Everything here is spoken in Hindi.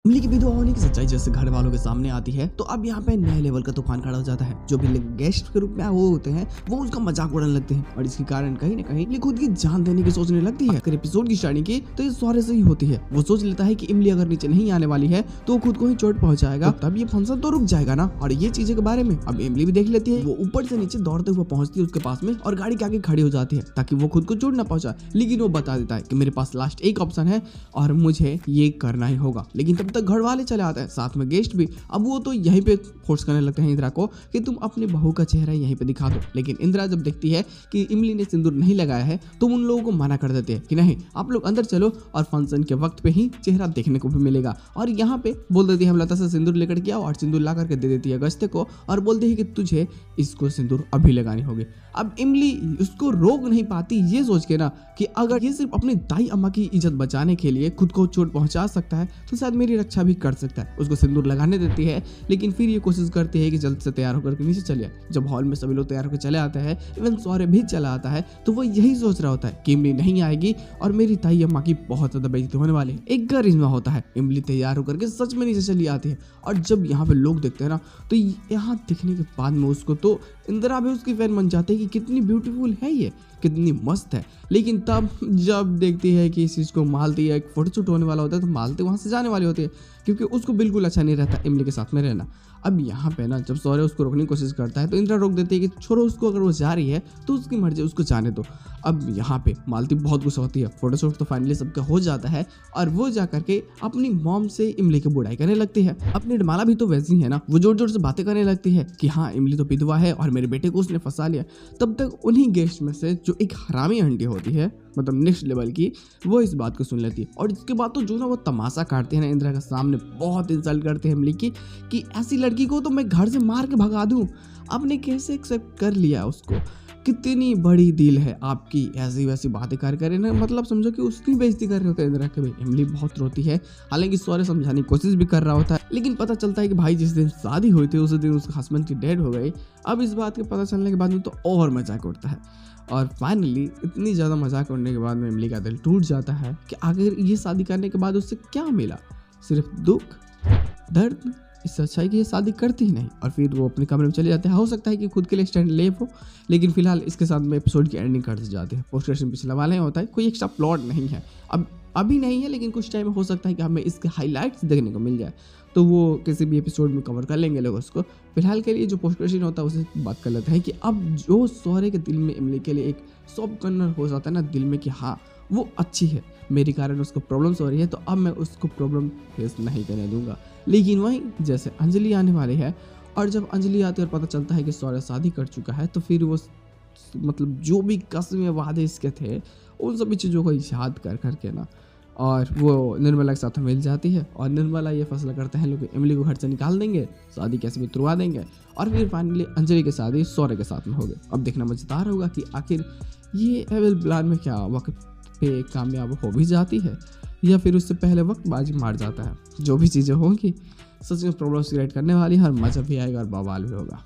इमली की विधवा होने की सच्चाई जैसे घर वालों के सामने आती है तो अब यहाँ पे नए लेवल का तूफान खड़ा हो जाता है। जो भी गेस्ट के रूप में वो होते हैं वो उसका मजाक उड़ाने लगते हैं और इसके कारण कहीं ना कहीं इमली खुद की जान देने की सोचने लगती है। अगर एपिसोड की स्टार्टिंग की तो ये सौरे से ही होती है। वो सोच लेता है कि इमली अगर नीचे नहीं आने वाली है तो खुद को ही चोट पहुंचाएगा, तब ये फंक्शन तो रुक जाएगा ना। और ये चीजें के बारे में अब इमली भी देख लेती है। वो ऊपर से नीचे दौड़ते हुए पहुंचती है उसके पास में और गाड़ी के आगे खड़ी हो जाती है ताकि वो खुद को चोट ना पहुंचाए। लेकिन वो बता देता है कि मेरे पास लास्ट एक ऑप्शन है और मुझे ये करना ही होगा। लेकिन तब तक घर वाले चले आते हैं, साथ में गेस्ट भी। अब वो तो यहीं पे फोर्स करने लगते हैं इंदिरा को कि तुम अपनी बहू का चेहरा यहीं पे दिखा दो। लेकिन इंदिरा जब देखती है कि इमली ने सिंदूर नहीं लगाया है तो उन लोगों को मना कर देते हैं कि नहीं, आप लोग अंदर चलो और फंक्शन के वक्त पे ही चेहरा देखने को भी मिलेगा। और यहाँ पे बोल देती है हम लता से सिंदूर लेकर के आओ और सिंदूर ला करके दे देती है गश्ते को और बोलती है कि तुझे इसको सिंदूर अभी लगानी होगी। अब इमली उसको रोक नहीं पाती, ये सोच के ना कि अगर ये सिर्फ अपनी दाई अम्मा की इज्जत बचाने के लिए खुद को चोट पहुंचा सकता है तो शायद मेरी रक्षा भी कर सकता है। उसको सिंदूर लगाने देती है लेकिन फिर ये कोशिश करती है कि जल्द से तैयार होकर के नीचे चले आए। जब हॉल में सभी लोग तैयार होकर चले आते हैं, इवन सौर्य भी चला आता है, तो वो यही सोच रहा होता है कि इमली नहीं आएगी और मेरी दाई अम्मा की बहुत ज्यादा बेइज्जती होने वाली है। एक करिश्मा होता है, इमली तैयार होकर के सच में नीचे चली आती है। और जब यहाँ पे लोग देखते हैं ना तो यहाँ दिखने के बाद में उसको तो इंदिरा भी उसकी फैन बन जाती है कि कितनी ब्यूटीफुल है ये, कितनी मस्त है। लेकिन तब जब देखती है कि इस चीज़ को मालती है, एक फोटोशूट होने वाला होता है तो मालती वहाँ से जाने वाली होती है क्योंकि उसको बिल्कुल अच्छा नहीं रहता इमली के साथ में रहना। अब यहाँ पे ना जब सौर्य उसको रोकने की कोशिश करता है तो इंदिरा रोक देती है कि छोड़ो उसको, अगर वो जा रही है तो उसकी मर्जी, उसको जाने दो। अब यहाँ पे मालती बहुत गुस्सा होती है। फोटोशूट तो फाइनली सबका हो जाता है और वो जा करके अपनी मॉम से इमली की बुराई करने लगती है। अपनी निर्मला भी तो वैसी है ना, वो जोर जोर से बातें करने लगती है कि हाँ इमली तो विधवा है और मेरे बेटे को उसने फंसा लिया। तब तक उन्हीं गेस्ट में से जो एक हरामी आंटी होती है, मतलब नेक्स्ट लेवल की, वो इस बात को सुन लेती है। और इसके बाद तो जो ना वो तमाशा काटते हैं ना इंदिरा के सामने, बहुत इंसल्ट करते हैं इमली की कि ऐसी लड़की को तो मैं घर से मार के भगा दूं, आपने कैसे एक्सेप्ट कर लिया उसको, कितनी बड़ी दिल है आपकी, ऐसी वैसी बातें कर करे ना, मतलब समझो कि उसकी बेइज्जती कर रहे होते हैं इंदिरा के भाई। इमली बहुत रोती है, हालांकि सौर्य समझाने की कोशिश भी कर रहा होता है। लेकिन पता चलता है कि भाई जिस दिन शादी हुई थी उस दिन उसके हस्बैंड की डेथ हो गई। अब इस बात के पता चलने के बाद में तो और मजाक उड़ता है और फाइनली इतनी ज़्यादा मजाक उड़ने के बाद में इमली का दिल टूट जाता है कि आखिर ये शादी करने के बाद उससे क्या मिला, सिर्फ दुख, दर्द। इससे अच्छा है कि ये शादी करती ही नहीं। और फिर वो अपने कमरे में चले जाते हैं। हो सकता है कि खुद के लिए स्टैंड ले हो, लेकिन फिलहाल इसके साथ में एपिसोड की एंडिंग कर दी जाती है। पोस्ट क्रेडिट पिछला वाले होता है, कोई एक्स्ट्रा प्लॉट नहीं है, अब अभी नहीं है, लेकिन कुछ टाइम में हो सकता है कि हमें इसके हाईलाइट्स देखने को मिल जाए तो वो किसी भी एपिसोड में कवर कर लेंगे लोग उसको। फिलहाल के लिए जो पोस्ट क्रेडिट होता है उसे बात कर लेते हैं कि अब जो सौर्य के दिल में इमली के लिए एक सॉफ्ट कॉर्नर हो जाता है ना दिल में कि हाँ वो अच्छी है, मेरे कारण उसको प्रॉब्लम्स हो रही है तो अब मैं उसको प्रॉब्लम फेस नहीं करने दूंगा। लेकिन वहीं जैसे अंजलि आने वाली है और जब अंजलि आती है और पता चलता है कि सौर्य शादी कर चुका है तो फिर वो मतलब जो भी कसमें वादे इसके थे उन सभी चीज़ों को याद कर करके ना और वो निर्मला के साथ मिल जाती है। और निर्मला ये फैसला करते हैं लोग इमली को घर से निकाल देंगे, शादी कैसे भी तुड़वा देंगे और फिर फाइनली अंजलि की शादी सौर्य के साथ में होगी। अब देखना मजेदार होगा कि आखिर ये एविल प्लान में क्या वक्त पे कामयाब हो भी जाती है या फिर उससे पहले वक्त बाजी मार जाता है। जो भी चीज़ें होंगी सच में प्रॉब्लम्स क्रिएट करने वाली है और मज़ा भी आएगा और बवाल भी होगा।